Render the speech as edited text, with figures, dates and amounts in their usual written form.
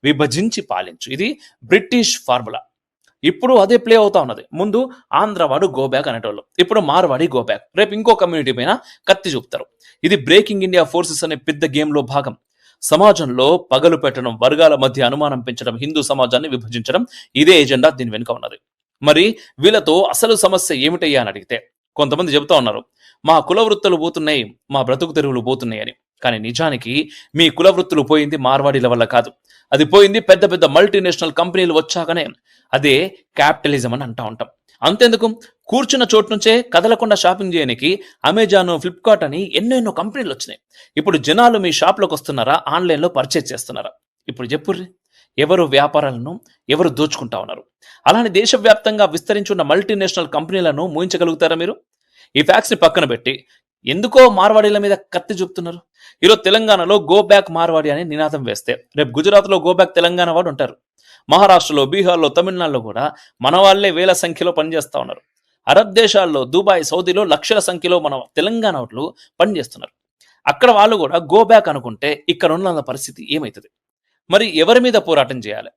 విభజించి పాలించు. ఇది బ్రిటిష్ ఫార్ములా. ఇప్పుడు అదే ప్లే అవుతా ఉన్నది. ముందు ఆంధ్రవాడు గో బ్యాక్ అనేటోళ్ళు, ఇప్పుడు మార్వాడి గో బ్యాక్, రేపు ఇంకో కమ్యూనిటీ పైన కత్తి చూపుతారు. ఇది బ్రేకింగ్ ఇండియా ఫోర్సెస్ అనే పెద్ద గేమ్ లో భాగం. సమాజంలో పగలు పెట్టడం, వర్గాల మధ్య అనుమానం పెంచడం, హిందూ సమాజాన్ని విభజించడం, ఇదే ఎజెండా దీని వెనుక ఉన్నది. మరి వీళ్ళతో అసలు సమస్య ఏమిటయ్యా అని అడిగితే కొంతమంది చెబుతా ఉన్నారు, మా కుల వృత్తులు పోతున్నాయి, మా బ్రతుకు తెరువులు పోతున్నాయి అని. కానీ నిజానికి మీ కుల వృత్తులు పోయింది మార్వాడీల వల్ల కాదు, అది పోయింది పెద్ద పెద్ద మల్టీనేషనల్ కంపెనీలు వచ్చాకనే. అదే క్యాపిటలిజం అని అంటా ఉంటాం. అంతెందుకు, కూర్చున్న చోటు నుంచే కదలకుండా షాపింగ్ చేయడానికి అమెజాన్, ఫ్లిప్కార్ట్ అని ఎన్నెన్నో కంపెనీలు వచ్చినాయి. ఇప్పుడు జనాలు మీ షాప్లోకి వస్తున్నారా, ఆన్లైన్లో పర్చేజ్ చేస్తున్నారా? ఇప్పుడు చెప్పుర్రి, ఎవరు వ్యాపారాలను ఎవరు దోచుకుంటా ఉన్నారు? అలానే దేశవ్యాప్తంగా విస్తరించున్న మల్టీనేషనల్ కంపెనీలను మూయించగలుగుతారా మీరు? ఈ ఫ్యాక్ట్స్ ని పక్కన పెట్టి ఎందుకో మార్వాడీల మీద కత్తి చూపుతున్నారు. ఈరోజు తెలంగాణలో గో బ్యాక్ మార్వాడి అని నినాదం వేస్తే రేపు గుజరాత్లో గో బ్యాక్ తెలంగాణ వాడు ఉంటారు. మహారాష్ట్రలో, బీహార్లో, తమిళనాడులో కూడా మన వాళ్ళే వేల సంఖ్యలో పనిచేస్తా ఉన్నారు. అరబ్ దేశాల్లో, దుబాయ్, సౌదీలో లక్షల సంఖ్యలో మన తెలంగాణ వాళ్ళు పనిచేస్తున్నారు. అక్కడ వాళ్ళు కూడా గో బ్యాక్ అనుకుంటే ఇక్కడ ఉన్న పరిస్థితి ఏమవుతుంది? మరి ఎవరి మీద పోరాటం చేయాలి?